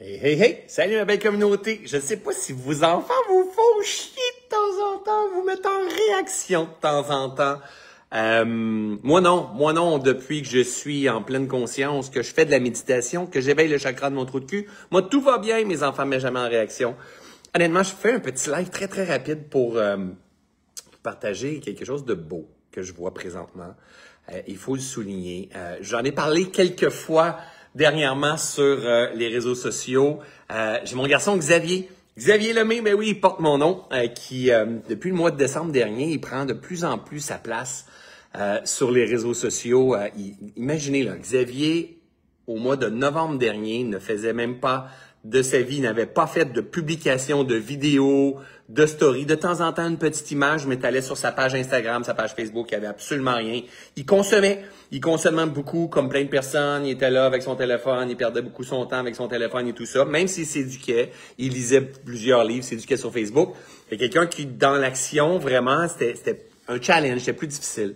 Hey, hey, hey! Salut ma belle communauté! Je ne sais pas si vos enfants vous font chier de temps en temps, vous mettent en réaction de temps en temps. Moi non, depuis que je suis en pleine conscience, que je fais de la méditation, que j'éveille le chakra de mon trou de cul, moi tout va bien, mes enfants ne mettent jamais en réaction. Honnêtement, je fais un petit live très très rapide pour partager quelque chose de beau que je vois présentement. Il faut le souligner. J'en ai parlé quelques fois dernièrement sur les réseaux sociaux. J'ai mon garçon Xavier Lemay, mais oui, il porte mon nom, qui depuis le mois de décembre dernier, il prend de plus en plus sa place sur les réseaux sociaux. Imaginez là, Xavier, au mois de novembre dernier, ne faisait même pas de sa vie, n'avait pas fait de publication de vidéos, de stories. De temps en temps, une petite image, mais t'allais sur sa page Instagram, sa page Facebook, il n'y avait absolument rien. Il consommait beaucoup, comme plein de personnes. Il était là avec son téléphone, il perdait beaucoup son temps avec son téléphone et tout ça. Même s'il s'éduquait, il lisait plusieurs livres, s'éduquait sur Facebook. C'est quelqu'un qui, dans l'action, vraiment, c'était un challenge, c'était plus difficile.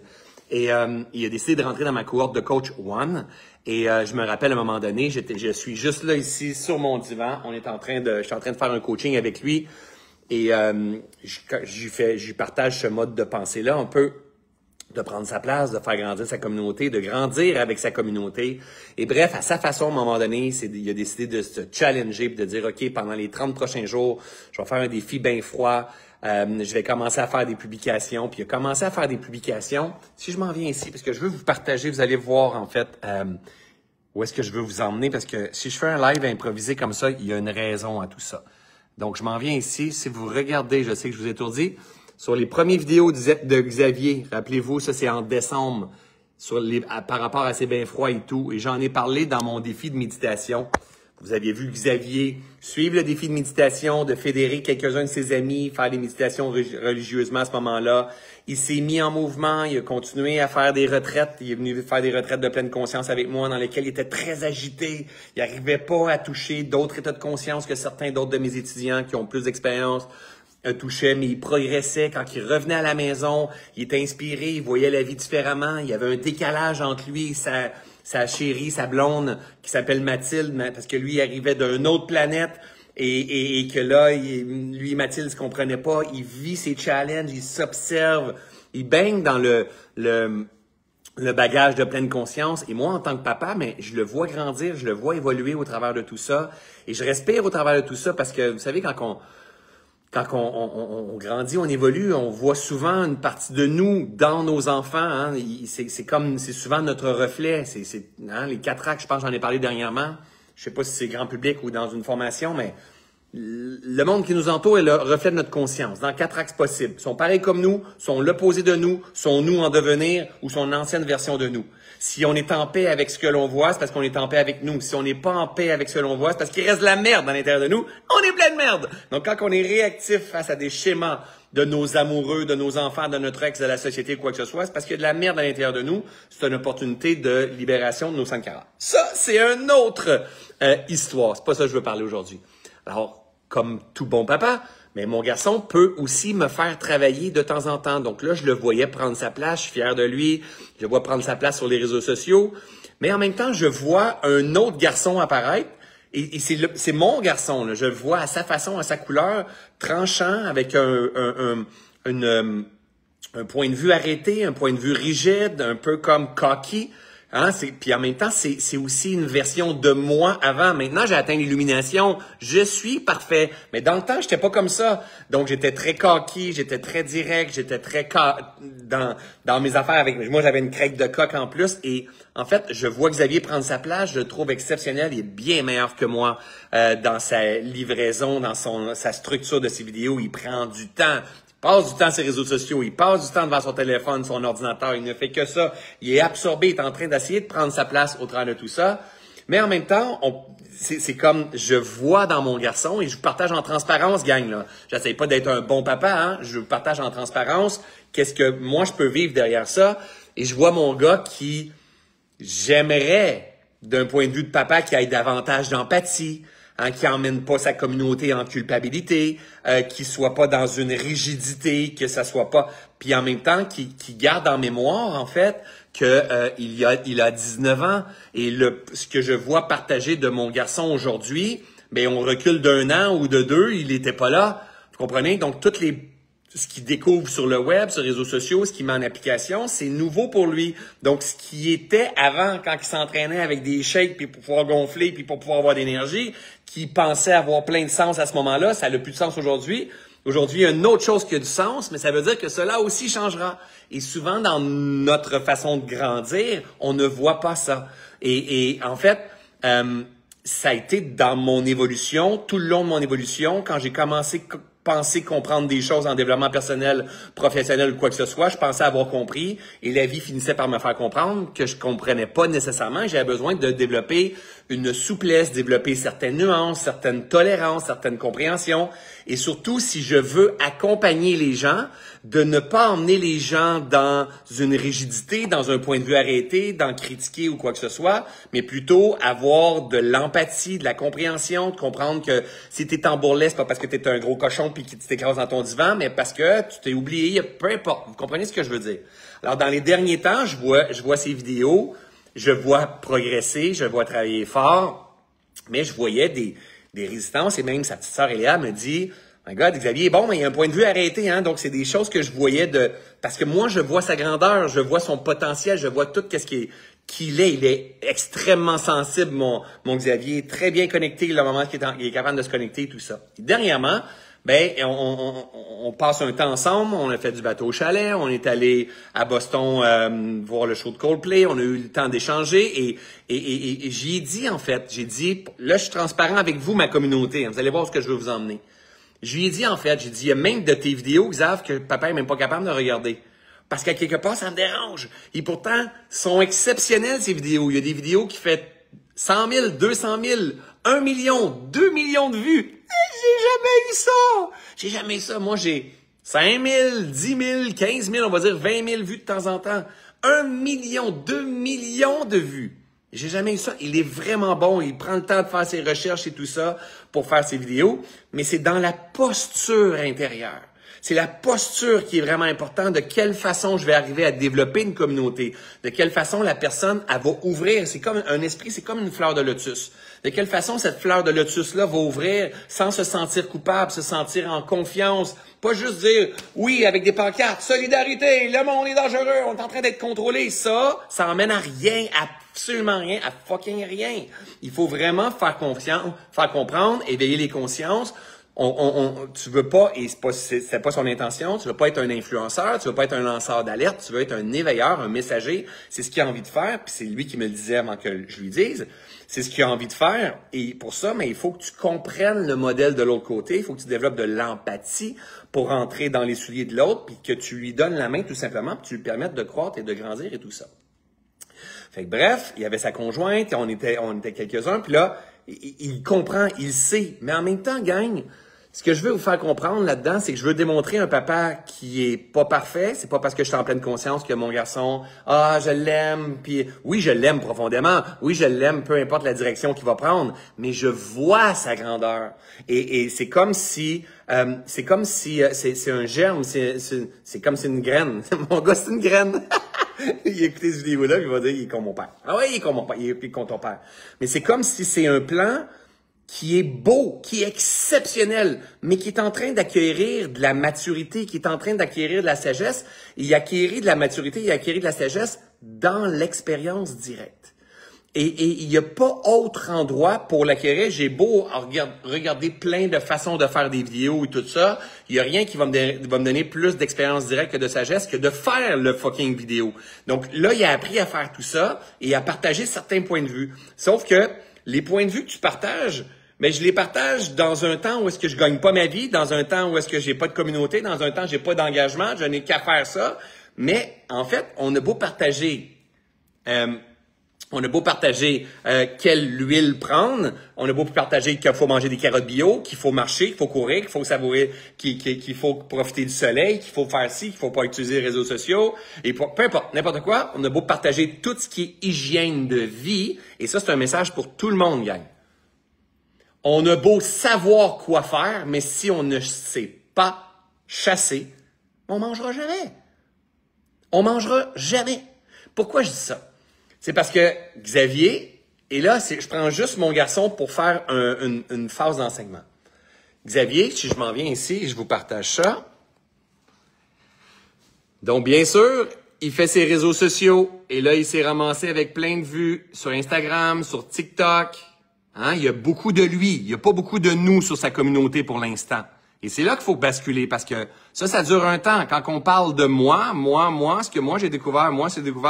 Et il a décidé de rentrer dans ma cohorte de coach One. Et je me rappelle à un moment donné, je suis juste là ici sur mon divan. Je suis en train de faire un coaching avec lui. Et je lui partage ce mode de pensée-là, un peu de prendre sa place, de faire grandir sa communauté, de grandir avec sa communauté. Et bref, à sa façon, à un moment donné, il a décidé de se challenger et de dire, OK, pendant les 30 prochains jours, je vais faire un défi bien froid. Je vais commencer à faire des publications. Puis il a commencé à faire des publications. Si je m'en viens ici, parce que je veux vous partager, vous allez voir en fait où est-ce que je veux vous emmener. Parce que si je fais un live improvisé comme ça, il y a une raison à tout ça. Donc je m'en viens ici. Si vous regardez, je sais que je vous ai étourdi, sur les premières vidéos de Xavier, rappelez-vous, ça c'est en décembre, par rapport à ses bains froids et tout. Et j'en ai parlé dans mon défi de méditation. Vous aviez vu Xavier suivre le défi de méditation, de fédérer quelques-uns de ses amis, faire des méditations religieusement à ce moment-là. Il s'est mis en mouvement, il a continué à faire des retraites. Il est venu faire des retraites de pleine conscience avec moi dans lesquelles il était très agité. Il n'arrivait pas à toucher d'autres états de conscience que certains d'autres de mes étudiants qui ont plus d'expérience touchaient, mais il progressait. Quand il revenait à la maison, il était inspiré, il voyait la vie différemment. Il y avait un décalage entre lui et sa chérie, sa blonde, qui s'appelle Mathilde, parce que lui, il arrivait d'une autre planète et que là, lui et Mathilde ne se comprenaient pas. Il vit ses challenges, il s'observe, il baigne dans le bagage de pleine conscience. Et moi, en tant que papa, mais je le vois grandir, je le vois évoluer au travers de tout ça. Et je respire au travers de tout ça parce que, vous savez, quand on grandit, on évolue, on voit souvent une partie de nous dans nos enfants. Hein. C'est souvent notre reflet. Les cataractes, je pense, j'en ai parlé dernièrement. Je sais pas si c'est grand public ou dans une formation, mais le monde qui nous entoure est le reflet de notre conscience, dans 4 axes possibles. Ils sont pareils comme nous, sont l'opposé de nous, sont nous en devenir ou sont une ancienne version de nous. Si on est en paix avec ce que l'on voit, c'est parce qu'on est en paix avec nous. Si on n'est pas en paix avec ce que l'on voit, c'est parce qu'il reste de la merde à l'intérieur de nous. On est plein de merde. Donc, quand on est réactif face à des schémas de nos amoureux, de nos enfants, de notre ex, de la société, quoi que ce soit, c'est parce qu'il y a de la merde à l'intérieur de nous. C'est une opportunité de libération de nos Sankara. Ça, c'est une autre histoire. C'est pas ça que je veux parler aujourd'hui. Alors, comme tout bon papa, mais mon garçon peut aussi me faire travailler de temps en temps. Donc là, je le voyais prendre sa place, je suis fier de lui. Je le vois prendre sa place sur les réseaux sociaux. Mais en même temps, je vois un autre garçon apparaître. Et c'est mon garçon, là. Je le vois à sa façon, à sa couleur, tranchant, avec un point de vue arrêté, un point de vue rigide, un peu comme cocky. Hein, puis en même temps, c'est aussi une version de moi avant. Maintenant, j'ai atteint l'illumination. Je suis parfait. Mais dans le temps, j'étais pas comme ça. Donc, j'étais très cocky, j'étais très direct, j'étais très dans mes affaires avec moi. J'avais une craque de coq en plus. Et en fait, je vois Xavier prendre sa place. Je le trouve exceptionnel. Il est bien meilleur que moi dans sa livraison, dans sa structure de ses vidéos. Il prend du temps. Il passe du temps sur les réseaux sociaux, il passe du temps devant son téléphone, son ordinateur, il ne fait que ça. Il est absorbé, il est en train d'essayer de prendre sa place au travers de tout ça. Mais en même temps, c'est comme je vois dans mon garçon et je vous partage en transparence, gang, là. J'essaie pas d'être un bon papa, hein. Je vous partage en transparence qu'est-ce que moi je peux vivre derrière ça. Et je vois mon gars qui j'aimerais, d'un point de vue de papa, qui ait davantage d'empathie. Hein, qui emmène pas sa communauté en culpabilité, qui soit pas dans une rigidité, que ça soit pas, puis en même temps qui garde en mémoire en fait que il a 19 ans et ce que je vois partager de mon garçon aujourd'hui ben on recule d'un an ou de deux, il était pas là. Vous comprenez? Donc, ce qu'il découvre sur le web, sur les réseaux sociaux, ce qu'il met en application, c'est nouveau pour lui. Donc, ce qui était avant, quand il s'entraînait avec des shakes, puis pour pouvoir gonfler, puis pour pouvoir avoir d'énergie, qui pensait avoir plein de sens à ce moment-là, ça n'a plus de sens aujourd'hui. Aujourd'hui, il y a une autre chose qui a du sens, mais ça veut dire que cela aussi changera. Et souvent, dans notre façon de grandir, on ne voit pas ça. Et en fait, ça a été dans mon évolution, tout le long de mon évolution, quand j'ai commencé penser comprendre des choses en développement personnel, professionnel ou quoi que ce soit, je pensais avoir compris et la vie finissait par me faire comprendre que je comprenais pas nécessairement. J'avais besoin de développer une souplesse, développer certaines nuances, certaines tolérances, certaines compréhensions et surtout, si je veux accompagner les gens, de ne pas emmener les gens dans une rigidité, dans un point de vue arrêté, dans critiquer ou quoi que ce soit, mais plutôt avoir de l'empathie, de la compréhension, de comprendre que si t'es en bourrelet, c'est pas parce que t'es un gros cochon puis que tu t'écrases dans ton divan, mais parce que tu t'es oublié, peu importe. Vous comprenez ce que je veux dire? Alors, dans les derniers temps, je vois ces vidéos, je vois progresser, je vois travailler fort, mais je voyais des résistances et même sa petite sœur Eléa me dit « My God, Xavier, bon, mais il y a un point de vue arrêté, hein? » Donc, c'est des choses que je voyais parce que moi, je vois sa grandeur, je vois son potentiel, je vois tout qu'il est. Il est extrêmement sensible, mon Xavier, très bien connecté, le moment qu'il est capable de se connecter, tout ça. Et dernièrement, ben, on passe un temps ensemble, on a fait du bateau au chalet, on est allé à Boston voir le show de Coldplay, on a eu le temps d'échanger et j'y ai dit, en fait, là, je suis transparent avec vous, ma communauté, hein, vous allez voir ce que je veux vous emmener. Je lui ai dit, en fait, il y a même de tes vidéos, Xav, que papa est même pas capable de regarder. Parce qu'à quelque part, ça me dérange. Et pourtant, sont exceptionnelles, ces vidéos. Il y a des vidéos qui font 100 000, 200 000, 1 million, 2 millions de vues. J'ai jamais eu ça! J'ai jamais eu ça. Moi, j'ai 5 000, 10 000, 15 000, on va dire 20 000 vues de temps en temps. 1 million, 2 millions de vues. J'ai jamais eu ça. Il est vraiment bon. Il prend le temps de faire ses recherches et tout ça pour faire ses vidéos. Mais c'est dans la posture intérieure. C'est la posture qui est vraiment importante. De quelle façon je vais arriver à développer une communauté. De quelle façon la personne, elle va ouvrir. C'est comme un esprit, c'est comme une fleur de lotus. De quelle façon cette fleur de lotus-là va ouvrir sans se sentir coupable, se sentir en confiance. Pas juste dire, oui, avec des pancartes, solidarité, le monde est dangereux, on est en train d'être contrôlé. Ça emmène à rien, absolument rien, à fucking rien. Il faut vraiment faire confiance, faire comprendre, éveiller les consciences. Tu veux pas, et c'est pas son intention, tu veux pas être un influenceur, tu veux pas être un lanceur d'alerte, tu veux être un éveilleur, un messager. C'est ce qu'il a envie de faire, puis c'est lui qui me le disait avant que je lui dise. C'est ce qu'il a envie de faire, et pour ça, mais il faut que tu comprennes le modèle de l'autre côté, il faut que tu développes de l'empathie pour entrer dans les souliers de l'autre, puis que tu lui donnes la main tout simplement, puis tu lui permettes de croître et de grandir et tout ça. Fait que bref, il y avait sa conjointe, on était quelques-uns, puis là, il comprend, il sait, mais en même temps, gang, ce que je veux vous faire comprendre là-dedans, c'est que je veux démontrer un papa qui est pas parfait. C'est pas parce que je suis en pleine conscience que mon garçon, je l'aime, puis oui, je l'aime profondément. Oui, je l'aime, peu importe la direction qu'il va prendre. Mais je vois sa grandeur. Et c'est comme si, c'est un germe, c'est comme c'est une graine. Mon gars, c'est une graine. Il a écouté cette vidéo-là, puis il va dire, il est comme mon père. Ah oui, il est comme mon père, il est comme ton père. Mais c'est comme si c'est un plan qui est beau, qui est exceptionnel, mais qui est en train d'acquérir de la maturité, qui est en train d'acquérir de la sagesse. Il acquérit de la maturité, il acquérit de la sagesse dans l'expérience directe. Et il n'y a pas autre endroit pour l'acquérir. J'ai beau regarder plein de façons de faire des vidéos et tout ça, il n'y a rien qui va me donner plus d'expérience directe que de sagesse que de faire le fucking vidéo. Donc là, il a appris à faire tout ça et à partager certains points de vue. Sauf que les points de vue que tu partages, mais je les partage dans un temps où est-ce que je gagne pas ma vie, dans un temps où est-ce que j'ai pas de communauté, dans un temps où j'ai pas d'engagement, je n'ai qu'à faire ça. Mais en fait, on a beau partager quelle huile prendre, on a beau partager qu'il faut manger des carottes bio, qu'il faut marcher, qu'il faut courir, qu'il faut savourer, qu'il faut profiter du soleil, qu'il faut faire ci, qu'il faut pas utiliser les réseaux sociaux, et peu importe, n'importe quoi, on a beau partager tout ce qui est hygiène de vie, et ça c'est un message pour tout le monde, gang. On a beau savoir quoi faire, mais si on ne sait pas chasser, on mangera jamais. On mangera jamais. Pourquoi je dis ça? C'est parce que Xavier, Et là, je prends juste mon garçon pour faire une phase d'enseignement. Xavier, si je m'en viens ici, je vous partage ça. Donc, bien sûr, il fait ses réseaux sociaux et là, il s'est ramassé avec plein de vues sur Instagram, sur TikTok. Hein? Il y a beaucoup de lui. Il n'y a pas beaucoup de nous sur sa communauté pour l'instant. Et c'est là qu'il faut basculer parce que ça dure un temps. Quand on parle de moi, ce que moi j'ai découvert,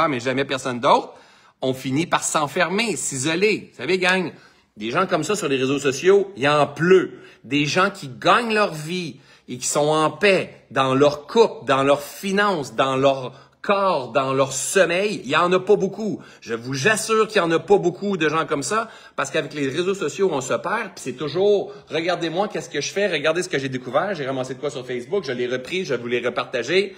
mais jamais personne d'autre, on finit par s'enfermer, s'isoler. Vous savez, gang, des gens comme ça sur les réseaux sociaux, il y en pleut. Des gens qui gagnent leur vie et qui sont en paix dans leur couple, dans leurs finances, dans leur corps, dans leur sommeil, il y en a pas beaucoup. Je vous assure qu'il y en a pas beaucoup de gens comme ça, parce qu'avec les réseaux sociaux, on se perd, puis c'est toujours « Regardez-moi, qu'est-ce que je fais? Regardez ce que j'ai découvert, j'ai ramassé de quoi sur Facebook, je l'ai repris, je vous l'ai repartagé. »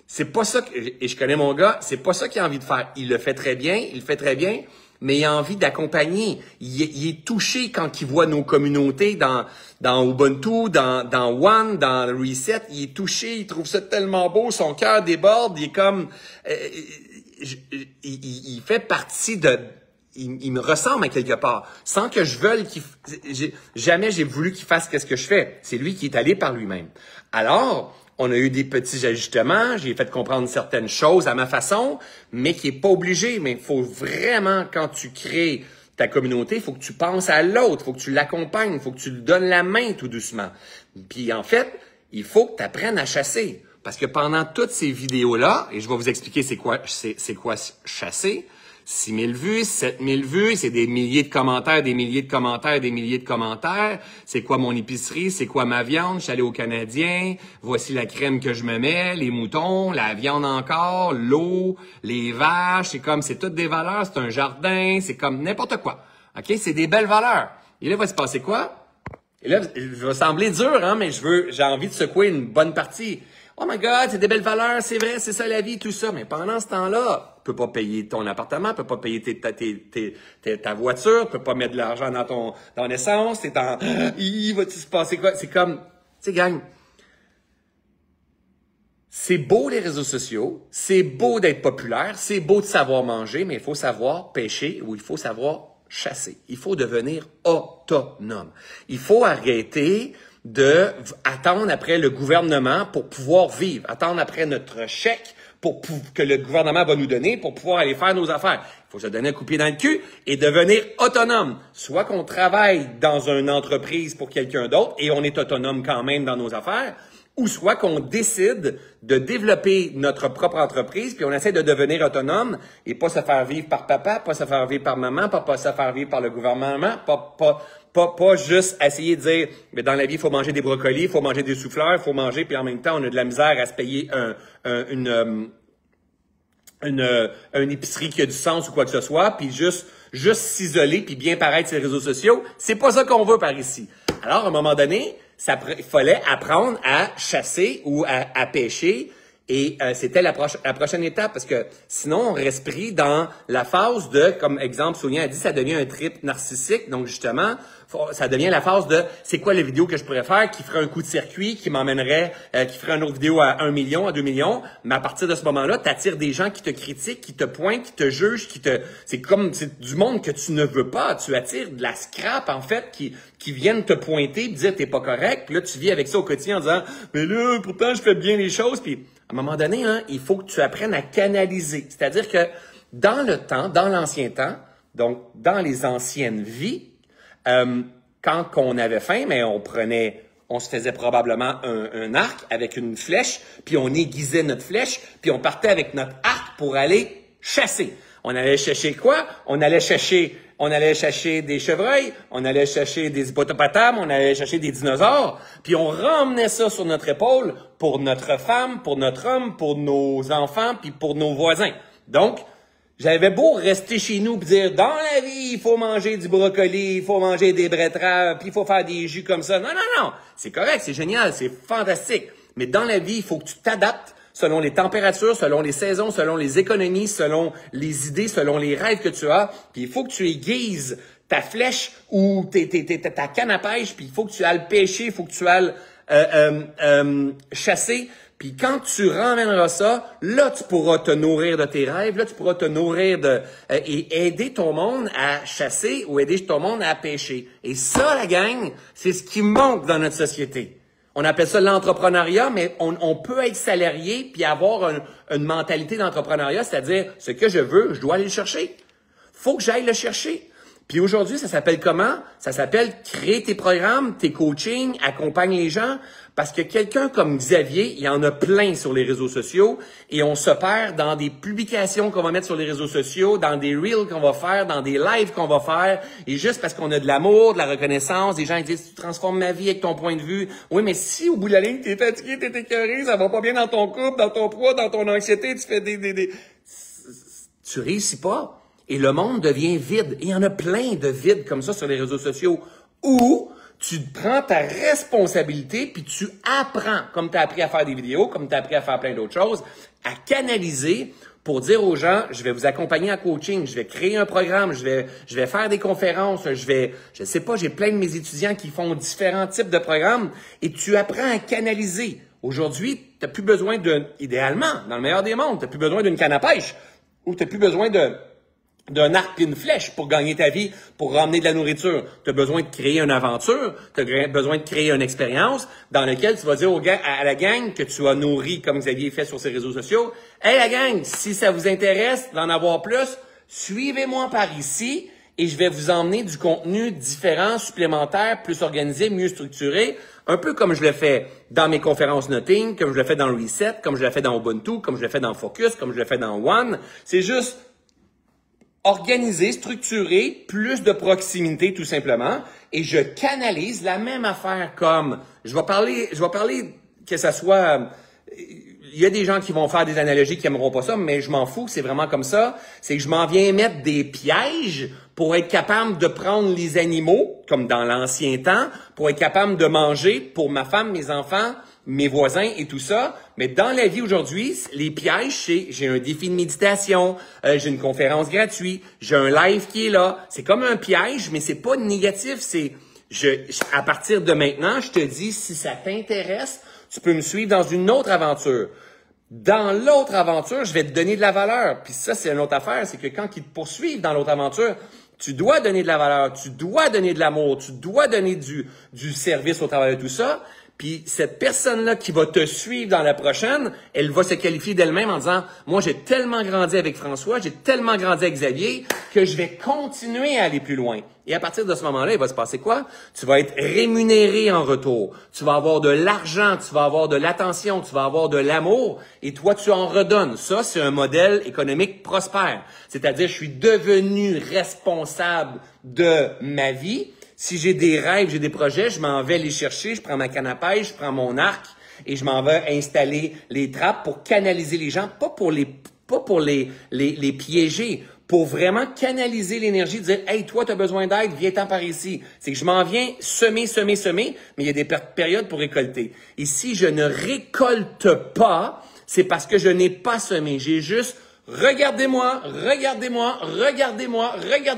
C'est pas ça, et je connais mon gars, c'est pas ça qu'il a envie de faire. Il le fait très bien, mais il a envie d'accompagner. Il est touché quand il voit nos communautés dans Ubuntu, dans One, dans Reset. Il est touché, il trouve ça tellement beau, son cœur déborde, il est comme... il fait partie de... Il me ressemble à quelque part. Sans que je veuille jamais j'ai voulu qu'il fasse ce que je fais. C'est lui qui est allé par lui-même. Alors... On a eu des petits ajustements, j'ai fait comprendre certaines choses à ma façon, mais qui est pas obligé. Mais il faut vraiment, quand tu crées ta communauté, il faut que tu penses à l'autre, il faut que tu l'accompagnes, il faut que tu lui donnes la main tout doucement. Puis en fait, il faut que tu apprennes à chasser. Parce que pendant toutes ces vidéos-là, et je vais vous expliquer c'est quoi chasser, 6 000 vues, 7 000 vues, c'est des milliers de commentaires, des milliers de commentaires, des milliers de commentaires. C'est quoi mon épicerie? C'est quoi ma viande? Je suis allé au Canadien. Voici la crème que je me mets, les moutons, la viande encore, l'eau, les vaches. C'est toutes des valeurs. C'est un jardin. C'est comme n'importe quoi. OK? C'est des belles valeurs. Et là, il va se passer quoi? Et là, je vais sembler dur, hein, mais j'ai envie de secouer une bonne partie. Oh my God, c'est des belles valeurs, c'est vrai, c'est ça la vie, tout ça. Mais pendant ce temps-là, tu peux pas payer ton appartement, tu peux pas payer ta voiture, tu peux pas mettre de l'argent dans ton essence, t'es en, va-tu se passer quoi? C'est comme, tu sais, gang, c'est beau les réseaux sociaux, c'est beau d'être populaire, c'est beau de savoir manger, mais il faut savoir pêcher ou il faut savoir chasser. Il faut devenir autonome. Il faut arrêter de attendre après le gouvernement pour pouvoir vivre, attendre après notre chèque que le gouvernement va nous donner pour pouvoir aller faire nos affaires. Il faut se donner un coup de pied dans le cul et devenir autonome. Soit qu'on travaille dans une entreprise pour quelqu'un d'autre et on est autonome quand même dans nos affaires, ou soit qu'on décide de développer notre propre entreprise puis on essaie de devenir autonome et pas se faire vivre par papa, pas se faire vivre par maman, pas se faire vivre par le gouvernement, pas juste essayer de dire, mais dans la vie, il faut manger des brocolis, il faut manger des souffleurs, il faut manger, puis en même temps, on a de la misère à se payer une épicerie qui a du sens ou quoi que ce soit, puis juste s'isoler puis bien paraître sur les réseaux sociaux. C'est pas ça qu'on veut par ici. Alors, à un moment donné, il fallait apprendre à chasser ou à pêcher. Et c'était la prochaine étape parce que sinon, on reste pris dans la phase de, comme exemple, Sonia a dit, ça devient un trip narcissique. Donc justement, ça devient la phase de c'est quoi les vidéos que je pourrais faire qui ferait un coup de circuit, qui m'emmènerait, qui ferait une autre vidéo à 1 million, à 2 millions. Mais à partir de ce moment-là, tu attires des gens qui te critiquent, qui te pointent, qui te jugent, c'est du monde que tu ne veux pas. Tu attires de la scrap, en fait, qui viennent te pointer, te dire t'es pas correct. Puis là, tu vis avec ça au quotidien en disant, mais là, pourtant, je fais bien les choses. Puis à un moment donné, hein, il faut que tu apprennes à canaliser. C'est-à-dire que dans le temps, dans l'ancien temps, donc dans les anciennes vies, quand on avait faim, mais on se faisait probablement un arc avec une flèche, puis on aiguisait notre flèche, puis on partait avec notre arc pour aller chasser. On allait chercher quoi? On allait chercher des chevreuils, on allait chercher des hippopotames, on allait chercher des dinosaures, puis on ramenait ça sur notre épaule pour notre femme, pour notre homme, pour nos enfants, puis pour nos voisins. Donc, j'avais beau rester chez nous et dire, dans la vie, il faut manger du brocoli, il faut manger des betteraves, puis il faut faire des jus comme ça. Non, non, non, c'est correct, c'est génial, c'est fantastique. Mais dans la vie, il faut que tu t'adaptes selon les températures, selon les saisons, selon les économies, selon les idées, selon les rêves que tu as. Puis il faut que tu aiguises ta flèche ou ta canne à pêche, puis il faut que tu ailles pêcher, il faut que tu ailles chasser. Puis quand tu ramèneras ça, là, tu pourras te nourrir de tes rêves, là, tu pourras te nourrir et aider ton monde à chasser ou aider ton monde à pêcher. Et ça, la gang, c'est ce qui manque dans notre société. On appelle ça l'entrepreneuriat, mais on peut être salarié puis avoir une mentalité d'entrepreneuriat, c'est-à-dire, ce que je veux, je dois aller le chercher. Faut que j'aille le chercher. Puis aujourd'hui, ça s'appelle comment? Ça s'appelle créer tes programmes, tes coachings, accompagne les gens. Parce que quelqu'un comme Xavier, il y en a plein sur les réseaux sociaux et on se perd dans des publications qu'on va mettre sur les réseaux sociaux, dans des reels qu'on va faire, dans des lives qu'on va faire. Et juste parce qu'on a de l'amour, de la reconnaissance, des gens qui disent « Tu transformes ma vie avec ton point de vue. » Oui, mais si au bout de la ligne, t'es fatigué, t'es écœuré, ça va pas bien dans ton couple, dans ton poids, dans ton anxiété, tu fais tu réussis pas. Et le monde devient vide. Et il y en a plein de vides comme ça sur les réseaux sociaux où tu prends ta responsabilité puis tu apprends, comme tu as appris à faire des vidéos, comme tu as appris à faire plein d'autres choses, à canaliser pour dire aux gens, je vais vous accompagner en coaching, je vais créer un programme, je vais faire des conférences, je sais pas, j'ai plein de mes étudiants qui font différents types de programmes et tu apprends à canaliser. Aujourd'hui, tu n'as plus besoin idéalement, dans le meilleur des mondes, tu n'as plus besoin d'une canne à pêche ou tu n'as plus besoin d'un arc et une flèche pour gagner ta vie, pour ramener de la nourriture. Tu as besoin de créer une aventure, tu as besoin de créer une expérience dans laquelle tu vas dire à la gang que tu as nourri, comme Xavier fait sur ses réseaux sociaux, « Hey la gang, si ça vous intéresse d'en avoir plus, suivez-moi par ici et je vais vous emmener du contenu différent, supplémentaire, plus organisé, mieux structuré, un peu comme je le fais dans mes conférences Nothing, comme je le fais dans Reset, comme je le fais dans Ubuntu, comme je le fais dans Focus, comme je le fais dans One. C'est juste organisé, structuré, plus de proximité tout simplement, et je canalise la même affaire comme, je vais parler que ça soit, il y a des gens qui vont faire des analogies qui aimeront pas ça, mais je m'en fous, c'est vraiment comme ça, c'est que je m'en viens mettre des pièges pour être capable de prendre les animaux, comme dans l'ancien temps, pour être capable de manger pour ma femme, mes enfants, mes voisins et tout ça. Mais dans la vie aujourd'hui, les pièges, c'est j'ai un défi de méditation, j'ai une conférence gratuite, j'ai un live qui est là. C'est comme un piège, mais c'est pas négatif. C'est à partir de maintenant, je te dis, si ça t'intéresse, tu peux me suivre dans une autre aventure. Dans l'autre aventure, je vais te donner de la valeur. Puis ça, c'est une autre affaire, c'est que quand ils te poursuivent dans l'autre aventure, tu dois donner de la valeur, tu dois donner de l'amour, tu dois donner du service au travers de tout ça. Puis cette personne-là qui va te suivre dans la prochaine, elle va se qualifier d'elle-même en disant « Moi, j'ai tellement grandi avec François, j'ai tellement grandi avec Xavier que je vais continuer à aller plus loin. » Et à partir de ce moment-là, il va se passer quoi? Tu vas être rémunéré en retour. Tu vas avoir de l'argent, tu vas avoir de l'attention, tu vas avoir de l'amour et toi, tu en redonnes. Ça, c'est un modèle économique prospère. C'est-à-dire, je suis devenu responsable de ma vie. Si j'ai des rêves, j'ai des projets, je m'en vais les chercher, je prends ma canne à pêche, je prends mon arc et je m'en vais installer les trappes pour canaliser les gens, pas pour les piéger, pour vraiment canaliser l'énergie, dire « Hey, toi, tu as besoin d'aide, viens-t'en par ici. » C'est que je m'en viens semer, mais il y a des périodes pour récolter. Et si je ne récolte pas, c'est parce que je n'ai pas semé. J'ai juste regardez-moi, regardez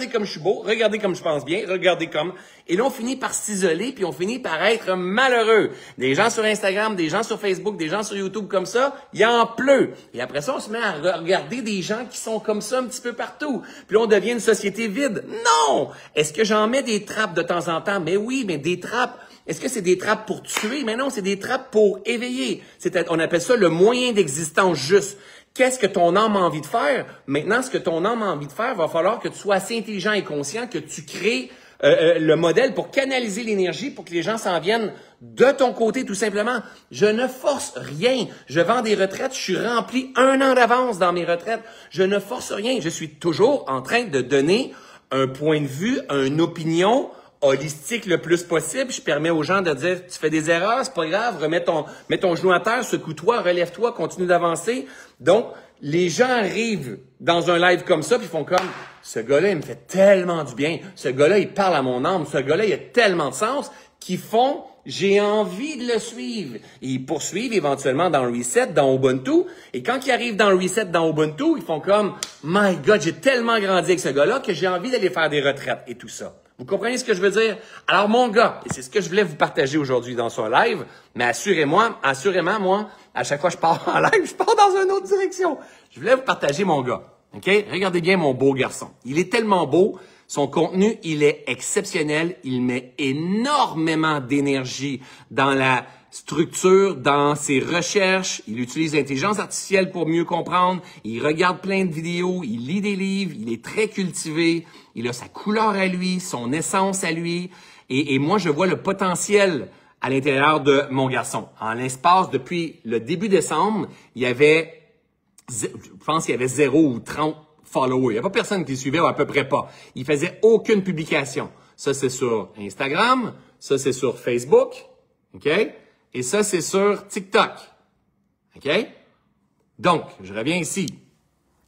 comme je suis beau, regardez comme je pense bien, regardez comme... Et là, on finit par s'isoler, puis on finit par être malheureux. Des gens sur Instagram, des gens sur Facebook, des gens sur YouTube comme ça, il en pleut. Et après ça, on se met à regarder des gens qui sont comme ça un petit peu partout. Puis là, on devient une société vide. Non! Est-ce que j'en mets des trappes de temps en temps? Mais oui, mais des trappes... Est-ce que c'est des trappes pour tuer? Mais non, c'est des trappes pour éveiller. On appelle ça le moyen d'existence juste. Qu'est-ce que ton âme a envie de faire? Maintenant, ce que ton âme a envie de faire, va falloir que tu sois assez intelligent et conscient que tu crées le modèle pour canaliser l'énergie, pour que les gens s'en viennent de ton côté, tout simplement. Je ne force rien. Je vends des retraites. Je suis rempli 1 an d'avance dans mes retraites. Je ne force rien. Je suis toujours en train de donner un point de vue, une opinion holistique le plus possible. Je permets aux gens de dire, tu fais des erreurs, c'est pas grave, mets ton genou à terre, secoue-toi, relève-toi, continue d'avancer. Donc, les gens arrivent dans un live comme ça, puis ils font comme, ce gars-là, il me fait tellement du bien. Ce gars-là, il parle à mon âme. Ce gars-là, il a tellement de sens qu'ils font, j'ai envie de le suivre. Et ils poursuivent éventuellement dans Reset, dans Ubuntu. Et quand ils arrivent dans Reset, dans Ubuntu, ils font comme, my God, j'ai tellement grandi avec ce gars-là que j'ai envie d'aller faire des retraites et tout ça. Vous comprenez ce que je veux dire? Alors, mon gars, et c'est ce que je voulais vous partager aujourd'hui dans ce live, mais assurément, moi, à chaque fois que je pars en live, je pars dans une autre direction. Je voulais vous partager mon gars. OK? Regardez bien mon beau garçon. Il est tellement beau. Son contenu, il est exceptionnel. Il met énormément d'énergie dans la structure, dans ses recherches. Il utilise l'intelligence artificielle pour mieux comprendre. Il regarde plein de vidéos. Il lit des livres. Il est très cultivé. Il a sa couleur à lui, son essence à lui. Et moi, je vois le potentiel à l'intérieur de mon garçon. En l'espace, depuis le début décembre, il y avait, je pense qu'il y avait 0 ou 30 followers. Il n'y a pas personne qui le suivait, ou à peu près pas. Il faisait aucune publication. Ça, c'est sur Instagram. Ça, c'est sur Facebook. OK? Et ça, c'est sur TikTok. OK? Donc, je reviens ici.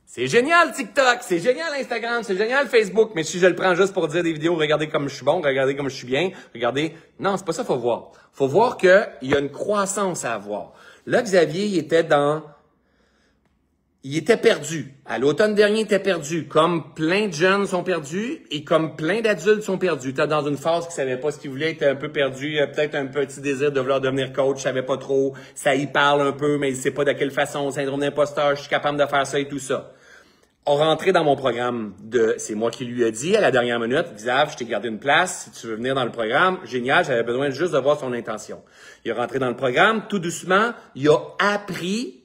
C'est génial TikTok, c'est génial Instagram, c'est génial Facebook, mais si je le prends juste pour dire des vidéos, regardez comme je suis bon, regardez comme je suis bien, regardez... Non, c'est pas ça qu'il faut voir. Faut voir qu'il y a une croissance à avoir. Là, Xavier, il était perdu. À l'automne dernier, il était perdu. Comme plein de jeunes sont perdus et comme plein d'adultes sont perdus. Tu es dans une phase qui savait pas ce qu'il voulait, il était un peu perdu, peut-être un petit désir de vouloir devenir coach, savait pas trop, ça y parle un peu, mais il sait pas de quelle façon, syndrome d'imposteur, je suis capable de faire ça et tout ça. On rentrait dans mon programme c'est moi qui lui ai dit à la dernière minute, Xav, je t'ai gardé une place, si tu veux venir dans le programme, génial, j'avais besoin juste de voir son intention. Il est rentré dans le programme, tout doucement, il a appris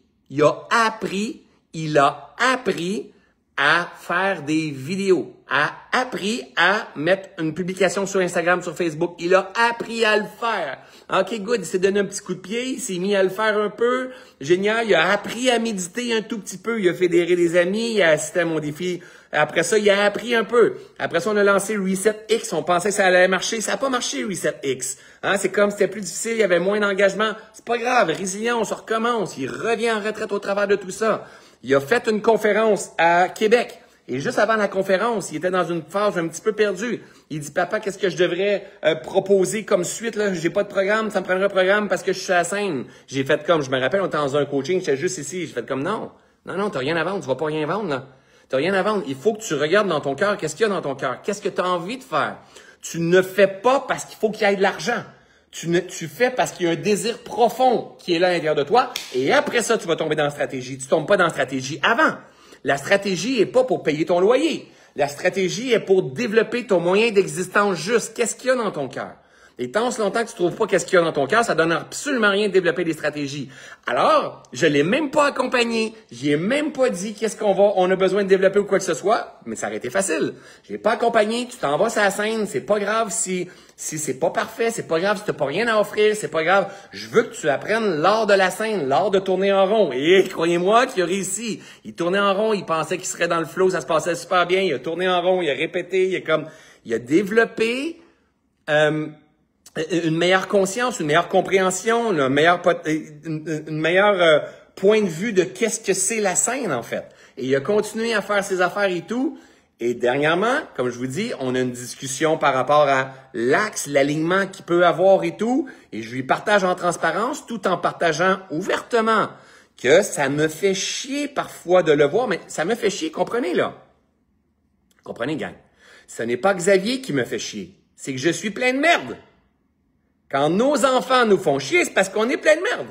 à faire des vidéos, a appris à mettre une publication sur Instagram, sur Facebook. Il a appris à le faire. OK, good, il s'est donné un petit coup de pied, il s'est mis à le faire un peu. Génial, il a appris à méditer un tout petit peu. Il a fédéré des amis, il a assisté à mon défi. Après ça, il a appris un peu. Après ça, on a lancé Reset X. On pensait que ça allait marcher. Ça n'a pas marché, Reset X. Hein, c'est comme c'était plus difficile, il y avait moins d'engagement. C'est pas grave, résilient, on se recommence. Il revient en retraite au travers de tout ça. Il a fait une conférence à Québec. Et juste avant la conférence, il était dans une phase un petit peu perdue. Il dit, papa, qu'est-ce que je devrais proposer comme suite? Là, j'ai pas de programme, ça me prendrait un programme parce que je suis à la scène. J'ai fait comme, je me rappelle, on était dans un coaching, j'étais juste ici. J'ai fait comme, non, t'as rien à vendre, tu vas pas rien vendre, là. T'as rien à vendre. Il faut que tu regardes dans ton cœur, qu'est-ce qu'il y a dans ton cœur? Qu'est-ce que tu as envie de faire? Tu ne fais pas parce qu'il faut qu'il y ait de l'argent. Tu fais parce qu'il y a un désir profond qui est là à l'intérieur de toi. Et après ça, tu vas tomber dans la stratégie. Tu tombes pas dans la stratégie avant. La stratégie est pas pour payer ton loyer. La stratégie est pour développer ton moyen d'existence juste. Qu'est-ce qu'il y a dans ton cœur? Et tant si longtemps que tu trouves pas qu'est-ce qu'il y a dans ton cœur, ça donne absolument rien de développer des stratégies. Alors, je l'ai même pas accompagné. J'y ai même pas dit qu'est-ce on a besoin de développer ou quoi que ce soit. Mais ça aurait été facile. Je l'ai pas accompagné. Tu t'en vas sur la scène. C'est pas grave si c'est pas parfait. C'est pas grave si t'as pas rien à offrir. C'est pas grave. Je veux que tu apprennes l'art de la scène, l'art de tourner en rond. Et croyez-moi qu'il a réussi. Il tournait en rond. Il pensait qu'il serait dans le flow. Ça se passait super bien. Il a tourné en rond. Il a répété. Il a développé, une meilleure conscience, une meilleure compréhension, une meilleure point de vue de qu'est-ce que c'est la scène, en fait. Et il a continué à faire ses affaires et tout. Et dernièrement, comme je vous dis, on a une discussion par rapport à l'axe, l'alignement qu'il peut avoir et tout. Et je lui partage en transparence, tout en partageant ouvertement que ça me fait chier parfois de le voir, mais ça me fait chier, comprenez là. Comprenez, gang. Ce n'est pas Xavier qui me fait chier. C'est que je suis plein de merde. Quand nos enfants nous font chier, c'est parce qu'on est plein de merde.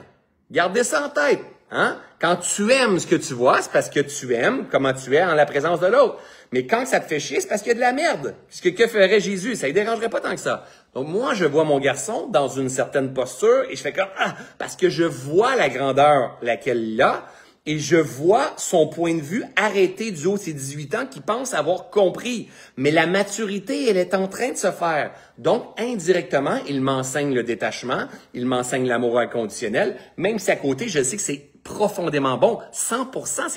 Gardez ça en tête. Hein? Quand tu aimes ce que tu vois, c'est parce que tu aimes comment tu es en la présence de l'autre. Mais quand ça te fait chier, c'est parce qu'il y a de la merde. Puisque que ferait Jésus? Ça ne dérangerait pas tant que ça. Donc moi, je vois mon garçon dans une certaine posture et je fais comme parce que je vois la grandeur laquelle il a et je vois son point de vue arrêté du haut de ses 18 ans qui pense avoir compris. Mais la maturité, elle est en train de se faire. Donc, indirectement, il m'enseigne le détachement, il m'enseigne l'amour inconditionnel, même si à côté, je sais que c'est profondément bon. 100%,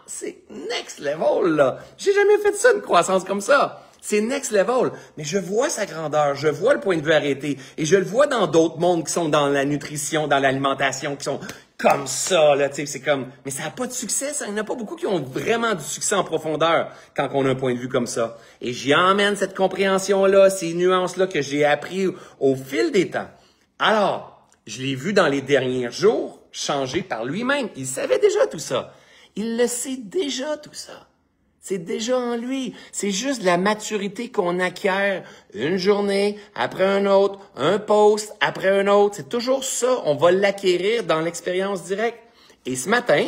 c'est next level, là. J'ai jamais fait ça, une croissance comme ça. C'est next level. Mais je vois sa grandeur, je vois le point de vue arrêté. Et je le vois dans d'autres mondes qui sont dans la nutrition, dans l'alimentation, qui sont comme ça, là, tu sais, c'est comme... Mais ça n'a pas de succès, ça. Il n'y en a pas beaucoup qui ont vraiment du succès en profondeur quand on a un point de vue comme ça. Et j'y emmène cette compréhension-là, ces nuances-là que j'ai appris au fil des temps. Alors, je l'ai vu dans les derniers jours changer par lui-même. Il savait déjà tout ça. Il le sait déjà tout ça. C'est déjà en lui. C'est juste la maturité qu'on acquiert une journée après un autre, un post après un autre. C'est toujours ça. On va l'acquérir dans l'expérience directe. Et ce matin,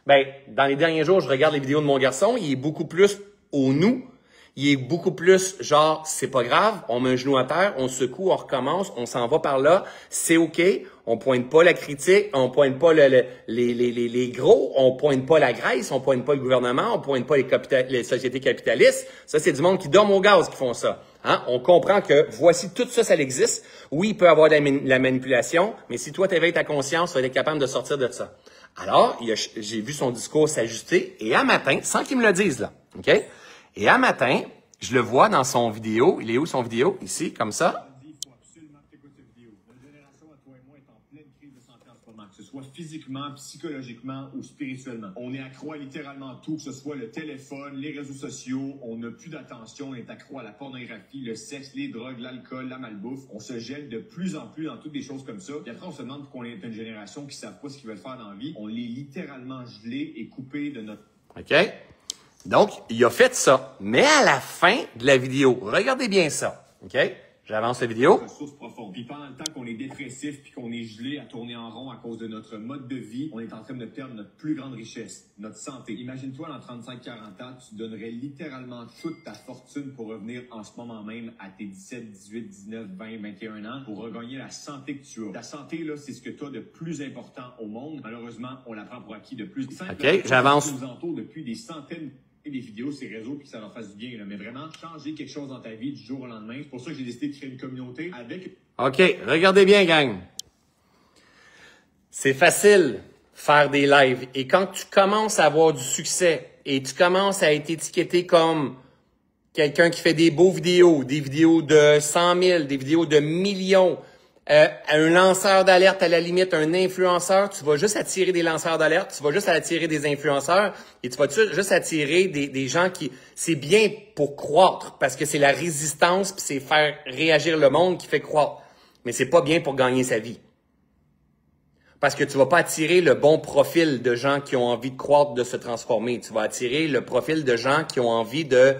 dans les derniers jours, je regarde les vidéos de mon garçon. Il est beaucoup plus au nous. Il est beaucoup plus genre, c'est pas grave, on met un genou à terre, on secoue, on recommence, on s'en va par là, c'est OK. On pointe pas la critique, on pointe pas les gros, on pointe pas la Grèce, on pointe pas le gouvernement, on pointe pas les sociétés capitalistes. Ça, c'est du monde qui dorment au gaz qui font ça. Hein? On comprend que voici tout ça, ça existe. Oui, il peut y avoir de la manipulation, mais si toi, tu éveilles ta conscience, tu vas être capable de sortir de ça. Alors, j'ai vu son discours s'ajuster et à matin, sans qu'il me le dise là, OK? Et à matin, je le vois dans son vidéo. Il est où son vidéo? Ici, comme ça. Il faut absolument que tu écoutes cette vidéo. Notre génération, à toi et moi, est en pleine crise de santé en ce moment, que ce soit physiquement, psychologiquement ou spirituellement. On est accro à littéralement tout, que ce soit le téléphone, les réseaux sociaux. On n'a plus d'attention, on est accro à la pornographie, le sexe, les drogues, l'alcool, la malbouffe. On se gèle de plus en plus dans toutes des choses comme ça. Et après, on se demande pourquoi on est une génération qui ne savent pas ce qu'ils veulent faire dans la vie. On les littéralement gelés et coupés de notre... OK? Donc, il a fait ça. Mais à la fin de la vidéo, regardez bien ça. OK? J'avance la vidéo. Source profonde. Puis pendant le temps qu'on est dépressif puis qu'on est gelé à tourner en rond à cause de notre mode de vie, on est en train de perdre notre plus grande richesse, notre santé. Imagine-toi, dans 35-40 ans, tu donnerais littéralement toute ta fortune pour revenir en ce moment même à tes 17, 18, 19, 20, 21 ans pour regagner la santé que tu as. Ta santé, là, c'est ce que tu as de plus important au monde. Malheureusement, on la prend pour acquis de plus. OK, j'avance. Qui nous entoure depuis des centaines des vidéos, ces réseaux, puis que ça leur fasse du bien, là. Mais vraiment, changer quelque chose dans ta vie du jour au lendemain. C'est pour ça que j'ai décidé de créer une communauté avec... OK, regardez bien, gang. C'est facile faire des lives. Et quand tu commences à avoir du succès et tu commences à être étiqueté comme quelqu'un qui fait des beaux vidéos, des vidéos de 100 000, des vidéos de millions, un lanceur d'alerte à la limite, un influenceur, tu vas juste attirer des lanceurs d'alerte, tu vas juste attirer des influenceurs et tu vas juste attirer des gens qui... C'est bien pour croître parce que c'est la résistance puis c'est faire réagir le monde qui fait croître. Mais c'est pas bien pour gagner sa vie. Parce que tu vas pas attirer le bon profil de gens qui ont envie de croître, de se transformer. Tu vas attirer le profil de gens qui ont envie de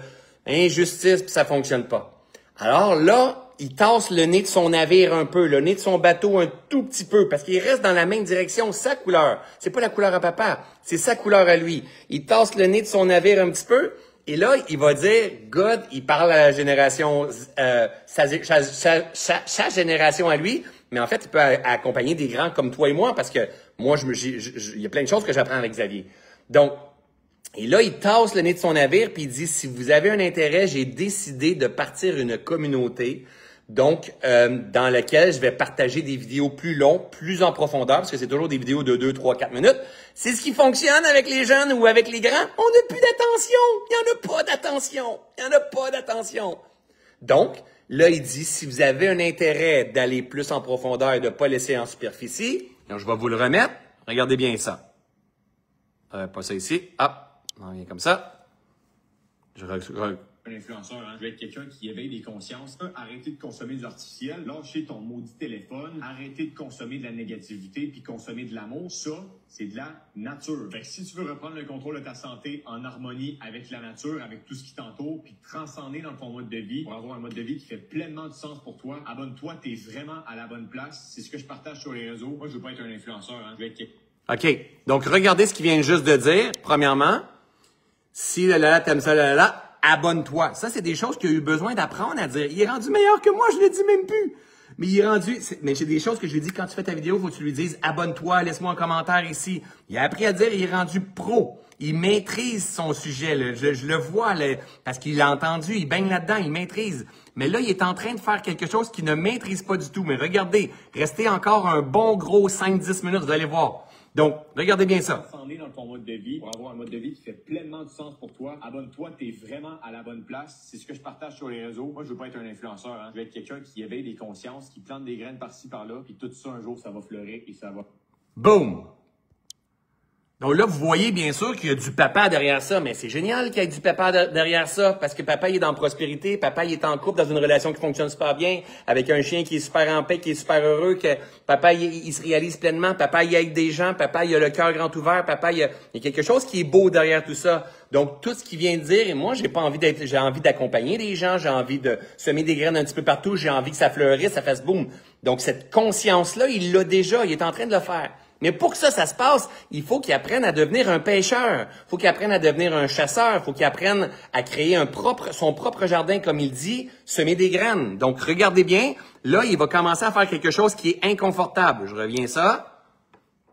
injustice puis ça fonctionne pas. Alors là, il tasse le nez de son navire un peu, le nez de son bateau un tout petit peu, parce qu'il reste dans la même direction, sa couleur. C'est pas la couleur à papa, c'est sa couleur à lui. Il tasse le nez de son navire un petit peu, et là, il va dire, God, il parle à la génération, sa génération à lui, mais en fait, il peut accompagner des grands comme toi et moi, parce que moi, il y a plein de choses que j'apprends avec Xavier. Donc, et là, il tasse le nez de son navire, puis il dit, si vous avez un intérêt, j'ai décidé de partir une communauté, donc dans laquelle je vais partager des vidéos plus longues, plus en profondeur, parce que c'est toujours des vidéos de 2, 3, 4 minutes. C'est ce qui fonctionne avec les jeunes ou avec les grands. On n'a plus d'attention. Il n'y en a pas d'attention. Il n'y en a pas d'attention. Donc, là, il dit, si vous avez un intérêt d'aller plus en profondeur et de ne pas laisser en superficie, donc je vais vous le remettre. Regardez bien ça. Pas ça ici. Hop. On vient comme ça. Un influenceur, hein? Je vais être quelqu'un qui éveille des consciences. Arrêtez de consommer du artificiel, lâchez ton maudit téléphone, arrêtez de consommer de la négativité puis consommer de l'amour. Ça, c'est de la nature. Fait que si tu veux reprendre le contrôle de ta santé en harmonie avec la nature, avec tout ce qui t'entoure, puis transcender dans ton mode de vie pour avoir un mode de vie qui fait pleinement du sens pour toi, abonne-toi, t'es vraiment à la bonne place. C'est ce que je partage sur les réseaux. Moi, je veux pas être un influenceur, hein? Je vais être... OK. Donc, regardez ce qu'il vient juste de dire. Premièrement, si t'aimes ça, abonne-toi. Ça, c'est des choses qu'il a eu besoin d'apprendre à dire. Il est rendu meilleur que moi, je le dis même plus. Mais il est rendu... Mais c'est des choses que je lui dis, quand tu fais ta vidéo, il faut que tu lui dises, abonne-toi, laisse-moi un commentaire ici. Il a appris à dire, il est rendu pro. Il maîtrise son sujet, là. Je le vois, là, parce qu'il l'a entendu, il baigne là-dedans, il maîtrise. Mais là, il est en train de faire quelque chose qu'il ne maîtrise pas du tout. Mais regardez, restez encore un bon gros 5-10 minutes, vous allez voir. Donc, regardez bien ça. Transcender dans ton mode de vie pour avoir un mode de vie qui fait pleinement du sens pour toi. Abonne-toi, t'es vraiment à la bonne place. C'est ce que je partage sur les réseaux. Moi, je veux pas être un influenceur, hein? Je veux être quelqu'un qui éveille des consciences, qui plante des graines par-ci, par-là, puis tout ça, un jour, ça va fleurir et ça va... Boom! Donc là, vous voyez bien sûr qu'il y a du papa derrière ça, mais c'est génial qu'il y ait du papa derrière ça, parce que papa, il est dans la prospérité, papa, il est en couple, dans une relation qui fonctionne super bien, avec un chien qui est super en paix, qui est super heureux, que papa, il se réalise pleinement, papa, il aide des gens, papa, il a le cœur grand ouvert, papa, il y a quelque chose qui est beau derrière tout ça. Donc, tout ce qu'il vient de dire, et moi, j'ai envie d'accompagner des gens, j'ai envie de semer des graines un petit peu partout, j'ai envie que ça fleurisse, ça fasse boum. Donc, cette conscience-là, il l'a déjà, il est en train de le faire. Mais pour que ça se passe, il faut qu'il apprenne à devenir un pêcheur. Il faut qu'il apprenne à devenir un chasseur. Il faut qu'il apprenne à créer son propre jardin, comme il dit, semer des graines. Donc, regardez bien. Là, il va commencer à faire quelque chose qui est inconfortable. Je reviens ça.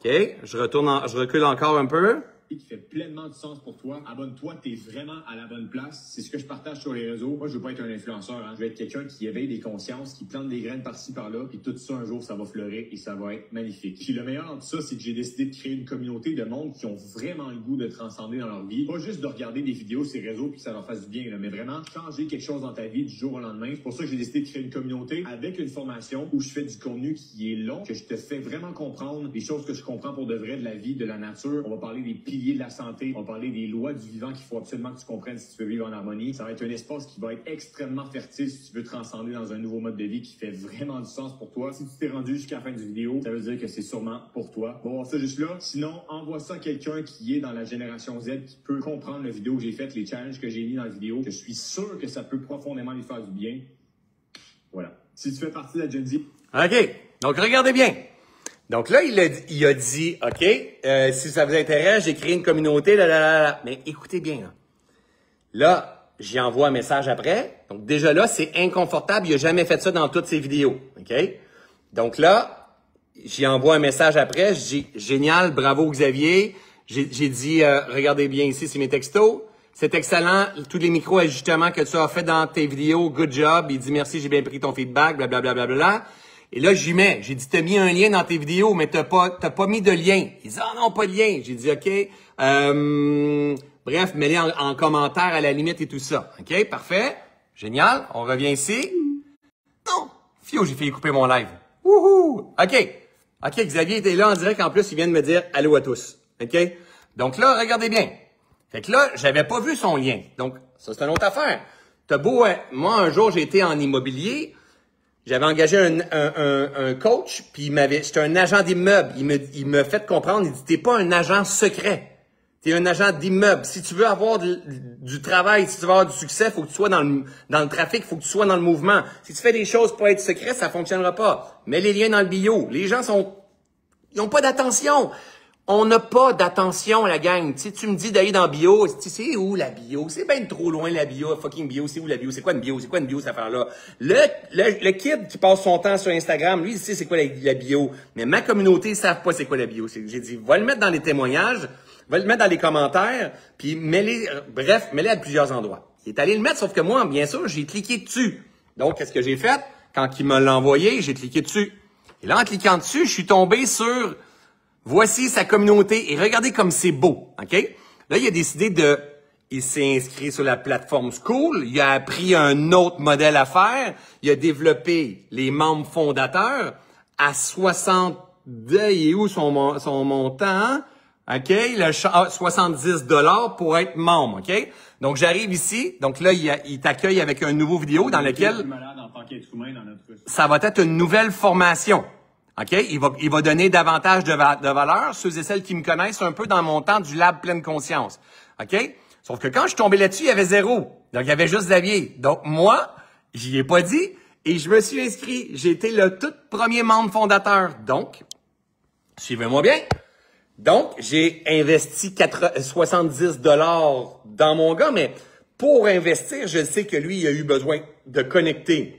OK. Je recule encore un peu. Qui fait pleinement du sens pour toi, abonne-toi, t'es vraiment à la bonne place. C'est ce que je partage sur les réseaux. Moi, je veux pas être un influenceur, hein. Je veux être quelqu'un qui éveille des consciences, qui plante des graines par-ci, par-là, puis tout ça, un jour, ça va fleurir et ça va être magnifique. Puis le meilleur de ça, c'est que j'ai décidé de créer une communauté de monde qui ont vraiment le goût de transcender dans leur vie. Pas juste de regarder des vidéos sur les réseaux puis que ça leur fasse du bien, là, mais vraiment changer quelque chose dans ta vie du jour au lendemain. C'est pour ça que j'ai décidé de créer une communauté avec une formation où je fais du contenu qui est long, que je te fais vraiment comprendre des choses que je comprends pour de vrai de la vie, de la nature. On va parler des piliers de la santé. On va parler des lois du vivant qu'il faut absolument que tu comprennes si tu veux vivre en harmonie. Ça va être un espace qui va être extrêmement fertile si tu veux transcender dans un nouveau mode de vie qui fait vraiment du sens pour toi. Si tu t'es rendu jusqu'à la fin du vidéo, ça veut dire que c'est sûrement pour toi. Bon, ça juste là. Sinon, envoie ça à quelqu'un qui est dans la génération Z, qui peut comprendre la vidéo que j'ai faite, les challenges que j'ai mis dans la vidéo. Je suis sûr que ça peut profondément lui faire du bien. Voilà. Si tu fais partie de la Gen Z. OK. Donc, regardez bien. Donc là, il a dit, OK, si ça vous intéresse, j'ai créé une communauté, là. Mais écoutez bien, là. Là, j'y envoie un message après. Donc déjà là, c'est inconfortable. Il n'a jamais fait ça dans toutes ses vidéos. OK? Donc là, j'y envoie un message après. Je dis, génial, bravo Xavier. J'ai dit, regardez bien ici, c'est mes textos. C'est excellent. Tous les micro-ajustements que tu as fait dans tes vidéos, good job. Il dit, merci, j'ai bien pris ton feedback, blablabla. Et là, j'y mets. J'ai dit, t'as mis un lien dans tes vidéos, mais t'as pas mis de lien. Il dit, ah non, pas de lien. J'ai dit, OK. Bref, mets-les en commentaire à la limite et tout ça. OK, parfait. Génial. On revient ici. Non. Fio, j'ai fait couper mon live. Wouhou. OK. OK, Xavier était là en direct. En plus, il vient de me dire allô à tous. OK? Donc là, regardez bien. Fait que là, j'avais pas vu son lien. Donc, ça, c'est une autre affaire. T'as beau, moi, un jour, j'ai été en immobilier. J'avais engagé un coach, puis j'étais un agent d'immeuble. Il me fait comprendre, il dit, t'es pas un agent secret. T'es un agent d'immeuble. Si tu veux avoir du travail, si tu veux avoir du succès, faut que tu sois dans le trafic, faut que tu sois dans le mouvement. Si tu fais des choses pour être secret, ça fonctionnera pas. Mets les liens dans le bio. Les gens ils ont pas d'attention. On n'a pas d'attention, la gang. Tu sais, tu me dis d'aller dans bio. Tu sais, c'est où la bio? C'est bien trop loin, la bio. Fucking bio. C'est où la bio? C'est quoi une bio? C'est quoi une bio, cette affaire-là? Le kid qui passe son temps sur Instagram, lui, il sait c'est quoi la bio. Mais ma communauté, ils savent pas c'est quoi la bio. J'ai dit, va le mettre dans les témoignages, va le mettre dans les commentaires, puis mets-les à plusieurs endroits. Il est allé le mettre, sauf que moi, bien sûr, j'ai cliqué dessus. Donc, qu'est-ce que j'ai fait? Quand il me l'a envoyé, j'ai cliqué dessus. Et là, en cliquant dessus, je suis tombé sur voici sa communauté. Et regardez comme c'est beau, OK? Là, il a décidé il s'est inscrit sur la plateforme School. Il a appris un autre modèle à faire. Il a développé les membres fondateurs à 60, et où son montant? OK? Il a 70 $ pour être membre, OK? Donc, j'arrive ici. Donc là, il t'accueille avec un nouveau vidéo dans lequel ça va être une nouvelle formation. OK? Il va donner davantage de valeur. Ceux et celles qui me connaissent un peu dans mon temps du Lab Pleine Conscience. OK? Sauf que quand je suis tombé là-dessus, il y avait 0. Donc, il y avait juste Xavier. Donc, moi, j'y ai pas dit et je me suis inscrit. J'ai été le tout premier membre fondateur. Donc, suivez-moi bien. Donc, j'ai investi 70 $ dans mon gars, mais pour investir, je sais que lui, il a eu besoin de connecter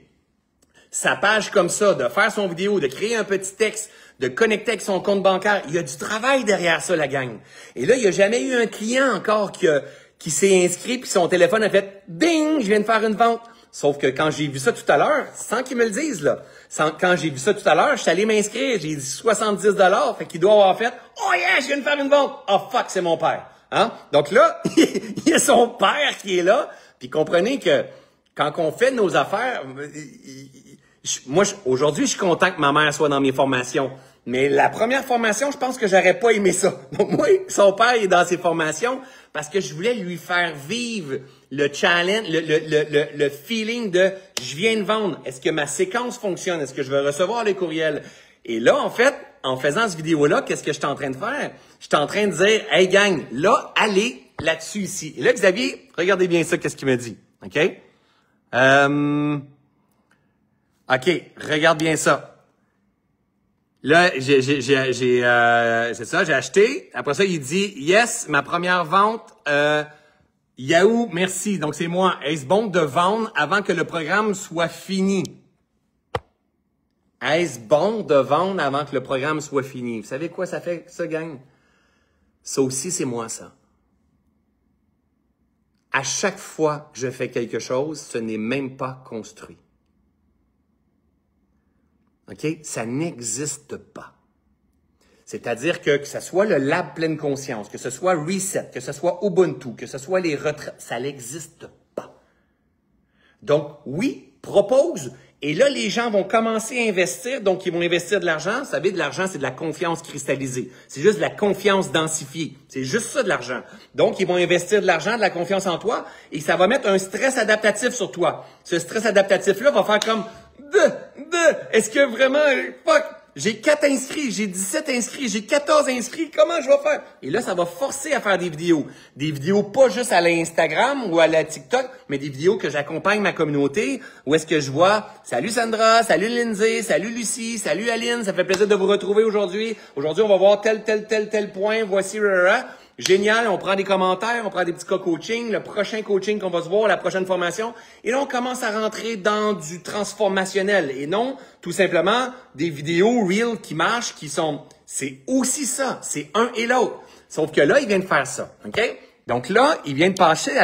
sa page comme ça, de faire son vidéo, de créer un petit texte, de connecter avec son compte bancaire. Il y a du travail derrière ça, la gang. Et là, il n'y a jamais eu un client encore qui s'est inscrit puis son téléphone a fait « Ding! Je viens de faire une vente! » Sauf que quand j'ai vu ça tout à l'heure, sans qu'ils me le disent, là, quand j'ai vu ça tout à l'heure, je suis allé m'inscrire. J'ai dit 70 $, fait qu'il doit avoir fait « Oh yeah, je viens de faire une vente! » « Oh fuck, c'est mon père! » Hein? Donc là, il y a son père qui est là. Puis comprenez que quand on fait nos affaires, Aujourd'hui, je suis content que ma mère soit dans mes formations. Mais la première formation, je pense que j'aurais pas aimé ça. Donc moi, son père est dans ses formations parce que je voulais lui faire vivre le challenge, le feeling de je viens de vendre. Est-ce que ma séquence fonctionne? Est-ce que je vais recevoir les courriels? Et là, en fait, en faisant cette vidéo-là, qu'est-ce que je suis en train de faire? Je suis en train de dire, hey gang, là, allez là-dessus ici. Et là, Xavier, regardez bien ça, qu'est-ce qu'il me dit. OK? OK, regarde bien ça. Là, c'est ça, j'ai acheté. Après ça, il dit, yes, ma première vente, Yahoo, merci. Donc, c'est moi. Est-ce bon de vendre avant que le programme soit fini? Est-ce bon de vendre avant que le programme soit fini? Vous savez quoi ça fait, ça, gang? Ça aussi, c'est moi, ça. À chaque fois que je fais quelque chose, ce n'est même pas construit. OK? Ça n'existe pas. C'est-à-dire que ce soit le Lab Pleine Conscience, que ce soit Reset, que ce soit Ubuntu, que ce soit les retraites, ça n'existe pas. Donc, oui, propose. Et là, les gens vont commencer à investir. Donc, ils vont investir de l'argent. Vous savez, de l'argent, c'est de la confiance cristallisée. C'est juste de la confiance densifiée. C'est juste ça, de l'argent. Donc, ils vont investir de l'argent, de la confiance en toi. Et ça va mettre un stress adaptatif sur toi. Ce stress adaptatif-là va faire comme... Est-ce que vraiment... Fuck! J'ai 4 inscrits, j'ai 17 inscrits, j'ai 14 inscrits, comment je vais faire? Et là, ça va forcer à faire des vidéos. Des vidéos pas juste à l'Instagram ou à la TikTok, mais des vidéos que j'accompagne ma communauté, où est-ce que je vois « Salut Sandra, salut Lindsay, salut Lucie, salut Aline, ça fait plaisir de vous retrouver aujourd'hui. Aujourd'hui, on va voir tel point, voici... » Génial, on prend des commentaires, on prend des petits cas coaching, le prochain coaching qu'on va se voir, la prochaine formation. Et là, on commence à rentrer dans du transformationnel et non tout simplement des vidéos real qui marchent, qui sont... C'est aussi ça, c'est un et l'autre. Sauf que là, il vient de faire ça, OK? Donc là, il vient de passer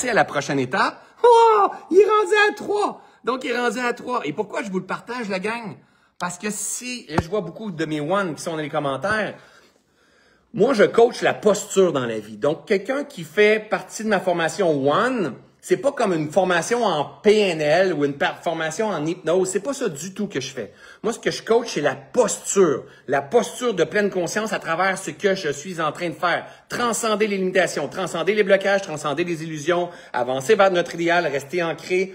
à la prochaine étape. Oh! Il est rendu à 3! Donc, il est rendu à 3. Et pourquoi je vous le partage, la gang? Parce que si... Et je vois beaucoup de mes one qui sont dans les commentaires... Moi, je coach la posture dans la vie. Donc, quelqu'un qui fait partie de ma formation One, c'est pas comme une formation en PNL ou une formation en hypnose. C'est pas ça du tout que je fais. Moi, ce que je coach, c'est la posture de pleine conscience à travers ce que je suis en train de faire. Transcender les limitations, transcender les blocages, transcender les illusions, avancer vers notre idéal, rester ancré,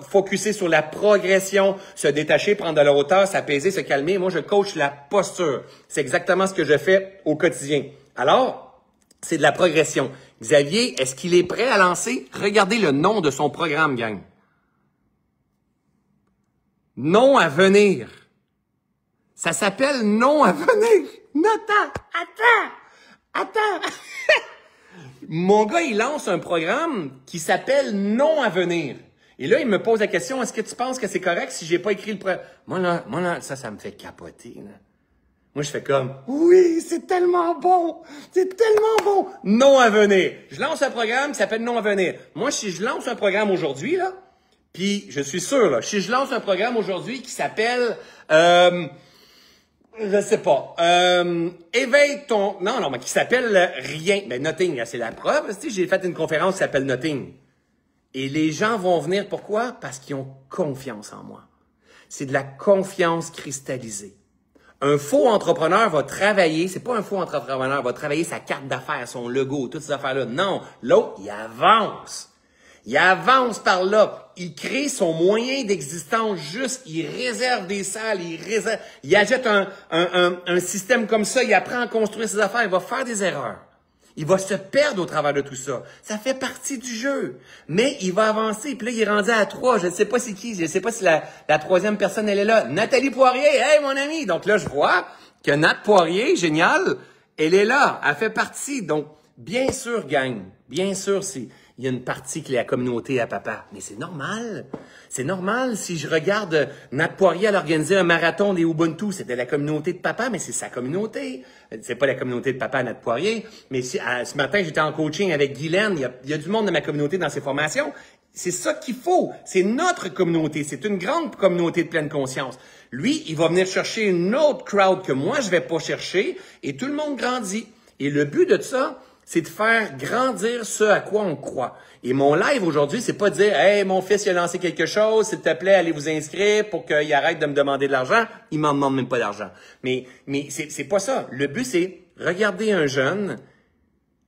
focuser sur la progression, se détacher, prendre de la hauteur, s'apaiser, se calmer. Moi, je coach la posture. C'est exactement ce que je fais au quotidien. Alors, c'est de la progression. Xavier, est-ce qu'il est prêt à lancer? Regardez le nom de son programme, gang. Non à venir. Ça s'appelle Non à venir. Attends. Mon gars, il lance un programme qui s'appelle Non à venir. Et là, il me pose la question, est-ce que tu penses que c'est correct si j'ai pas écrit le programme? Moi là, ça me fait capoter, là. Moi, je fais comme, oui, c'est tellement bon, non à venir. Je lance un programme qui s'appelle non à venir. Moi, si je lance un programme aujourd'hui, là, puis je suis sûr, là, si je lance un programme aujourd'hui qui s'appelle, je sais pas, éveille ton, non, mais qui s'appelle rien, mais nothing, là, c'est la preuve. Tu sais, j'ai fait une conférence qui s'appelle nothing. Et les gens vont venir, pourquoi? Parce qu'ils ont confiance en moi. C'est de la confiance cristallisée. Un faux entrepreneur va travailler, c'est pas un faux entrepreneur, va travailler sa carte d'affaires, son logo, toutes ces affaires-là. Non, l'autre, il avance. Il avance par là. Il crée son moyen d'existence juste. Il réserve des salles, il achète un système comme ça, il apprend à construire ses affaires, il va faire des erreurs. Il va se perdre au travers de tout ça. Ça fait partie du jeu. Mais il va avancer. Puis là, il est rendu à 3. Je ne sais pas c'est qui. Je ne sais pas si la troisième personne, elle est là. Nathalie Poirier. Hey, mon ami. Donc là, je vois que Nat Poirier, génial, elle est là. Elle fait partie. Donc, bien sûr, gang. Bien sûr, il y a une partie qui est la communauté à papa. Mais c'est normal. C'est normal. Si je regarde Nat Poirier, elle a organisé un marathon des Ubuntu. C'était la communauté de papa, mais c'est sa communauté. C'est pas la communauté de papa, Nat Poirier. Mais ce matin, j'étais en coaching avec Guylaine. Il y a du monde de ma communauté dans ses formations. C'est ça qu'il faut. C'est notre communauté. C'est une grande communauté de pleine conscience. Lui, il va venir chercher une autre crowd que moi, je vais pas chercher. Et tout le monde grandit. Et le but de ça, c'est de faire grandir ce à quoi on croit. Et mon live aujourd'hui, c'est pas de dire « Hey, mon fils, il a lancé quelque chose, s'il te plaît, allez vous inscrire pour qu'il arrête de me demander de l'argent. » Il m'en demande même pas d'argent. Mais c'est pas ça. Le but, c'est regarder un jeune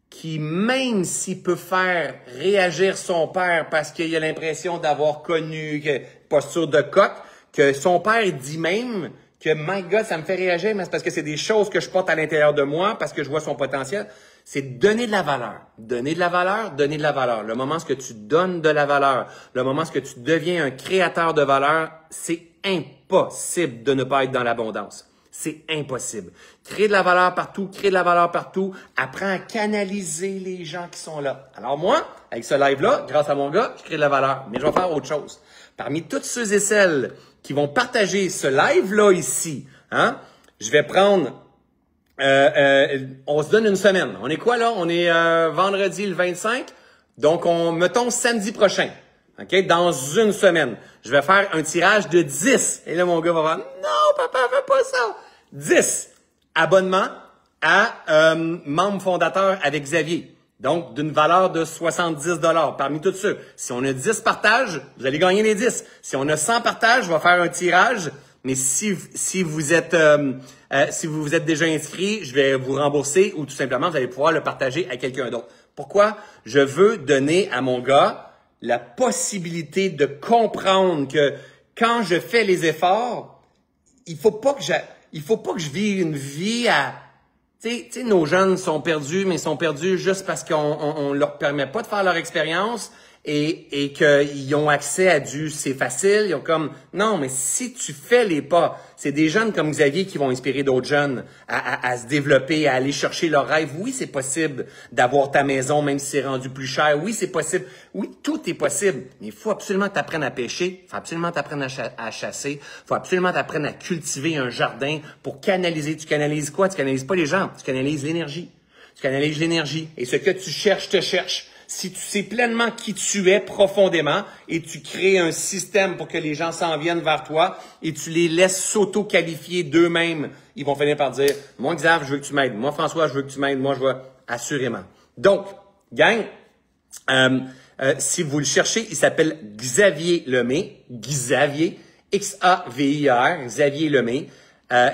qui, même s'il peut faire réagir son père parce qu'il a l'impression d'avoir connu posture de coq, que son père dit même que « My God, ça me fait réagir, mais c'est parce que c'est des choses que je porte à l'intérieur de moi, parce que je vois son potentiel. » C'est donner de la valeur. Donner de la valeur, donner de la valeur. Le moment où tu donnes de la valeur, le moment où tu deviens un créateur de valeur, c'est impossible de ne pas être dans l'abondance. C'est impossible. Créer de la valeur partout, créer de la valeur partout. Apprends à canaliser les gens qui sont là. Alors moi, avec ce live-là, grâce à mon gars, je crée de la valeur. Mais je vais faire autre chose. Parmi toutes ceux et celles qui vont partager ce live-là ici, hein, je vais prendre... on se donne une semaine. On est quoi là? On est vendredi le 25. Donc, mettons samedi prochain. OK? Dans une semaine. Je vais faire un tirage de 10. Et là, mon gars va dire « Non, papa, fais pas ça! » 10 abonnements à membre fondateur avec Xavier. Donc, d'une valeur de 70 $. Parmi tous ceux. Si on a 10 partages, vous allez gagner les 10. Si on a 100 partages, je vais faire un tirage. Mais si vous êtes déjà inscrit, je vais vous rembourser ou tout simplement, vous allez pouvoir le partager à quelqu'un d'autre. Pourquoi? Je veux donner à mon gars la possibilité de comprendre que quand je fais les efforts, il faut pas que je vive une vie à... Tu sais, nos jeunes sont perdus, mais ils sont perdus juste parce qu'on leur permet pas de faire leur expérience et qu'ils ont accès à c'est facile. Ils ont comme, non, mais si tu fais les pas, c'est des jeunes comme Xavier qui vont inspirer d'autres jeunes à se développer, à aller chercher leurs rêves. Oui, c'est possible d'avoir ta maison, même si c'est rendu plus cher. Oui, c'est possible. Oui, tout est possible. Mais il faut absolument que tu apprennes à pêcher. Il faut absolument que tu apprennes à chasser. Il faut absolument que tu apprennes à cultiver un jardin pour canaliser. Tu canalises quoi? Tu canalises pas les gens. Tu canalises l'énergie. Tu canalises l'énergie. Et ce que tu cherches te cherche. Si tu sais pleinement qui tu es profondément et tu crées un système pour que les gens s'en viennent vers toi et tu les laisses s'auto-qualifier d'eux-mêmes, ils vont finir par dire « Moi, Xav, je veux que tu m'aides. Moi, François, je veux que tu m'aides. Moi, je veux... » Assurément. Donc, gang, si vous le cherchez, il s'appelle Xavier Lemay. Xavier, X-A-V-I-R, Xavier Lemay.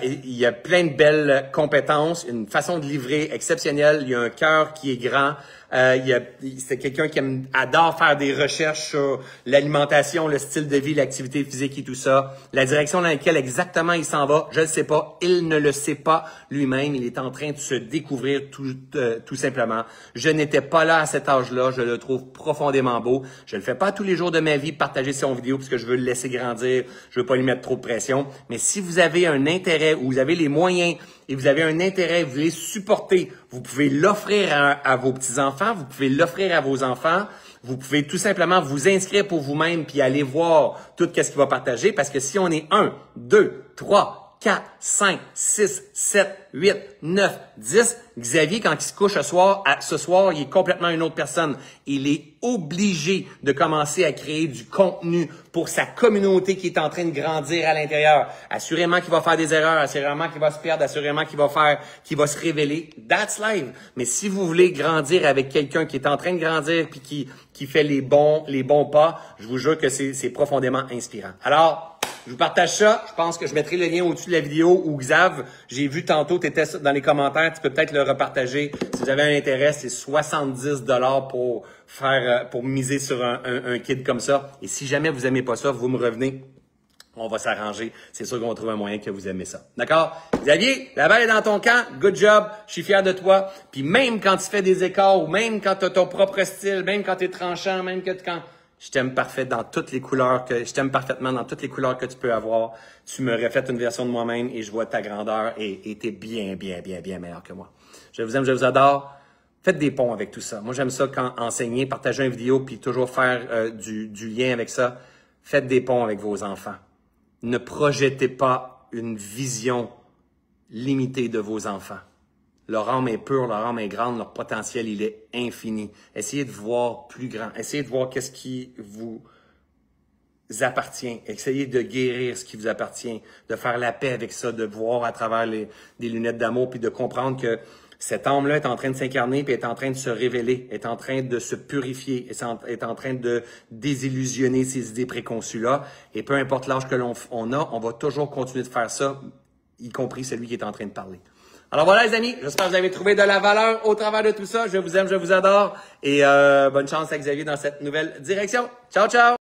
Il y a plein de belles compétences, une façon de livrer exceptionnelle. Il y a un cœur qui est grand. C'est quelqu'un qui adore faire des recherches sur l'alimentation, le style de vie, l'activité physique et tout ça. La direction dans laquelle exactement il s'en va, je ne sais pas. Il ne le sait pas lui-même. Il est en train de se découvrir tout simplement. Je n'étais pas là à cet âge-là. Je le trouve profondément beau. Je le fais pas tous les jours de ma vie, partager son vidéo parce que je veux le laisser grandir. Je veux pas lui mettre trop de pression. Mais si vous avez un intérêt ou vous avez les moyens et vous avez un intérêt, vous voulez supporter, vous pouvez l'offrir à vos petits-enfants, vous pouvez l'offrir à vos enfants, vous pouvez tout simplement vous inscrire pour vous-même puis aller voir tout ce qu'il va partager parce que si on est 1, 2, 3, 4, 5, 6, 7, 8, 9, 10, Xavier, quand il se couche ce soir, il est complètement une autre personne. Il est obligé de commencer à créer du contenu pour sa communauté qui est en train de grandir à l'intérieur. Assurément qu'il va faire des erreurs, assurément qu'il va se perdre, assurément qu'il va se révéler. That's life. Mais si vous voulez grandir avec quelqu'un qui est en train de grandir puis qui fait les bons pas, je vous jure que c'est profondément inspirant. Alors, je vous partage ça. Je pense que je mettrai le lien au-dessus de la vidéo ou Xav, j'ai vu tantôt, tu étais dans les commentaires, tu peux peut-être le repartager. Si vous avez un intérêt, c'est 70 $ pour miser sur un kit comme ça. Et si jamais vous aimez pas ça, vous me revenez. On va s'arranger. C'est sûr qu'on va trouver un moyen que vous aimez ça. D'accord? Xavier, la balle est dans ton camp. Good job. Je suis fier de toi. Puis même quand tu fais des écarts ou même quand tu as ton propre style, même quand tu es tranchant, même quand... Je t'aime parfaitement dans toutes les couleurs que tu peux avoir. Tu me refaites une version de moi-même et je vois ta grandeur et t'es bien meilleur que moi. Je vous aime, je vous adore. Faites des ponts avec tout ça. Moi, j'aime ça quand enseigner, partager une vidéo puis toujours faire du lien avec ça. Faites des ponts avec vos enfants. Ne projetez pas une vision limitée de vos enfants. Leur âme est pure, leur âme est grande, leur potentiel, il est infini. Essayez de voir plus grand. Essayez de voir qu'est-ce qui vous appartient. Essayez de guérir ce qui vous appartient, de faire la paix avec ça, de voir à travers des lunettes d'amour, puis de comprendre que Cet âme-là est en train de s'incarner puis est en train de se révéler, est en train de se purifier, est en train de désillusionner ces idées préconçues-là. Et peu importe l'âge que on a, on va toujours continuer de faire ça, y compris celui qui est en train de parler. Alors voilà les amis, j'espère que vous avez trouvé de la valeur au travers de tout ça. Je vous aime, je vous adore et bonne chance à Xavier dans cette nouvelle direction. Ciao, ciao!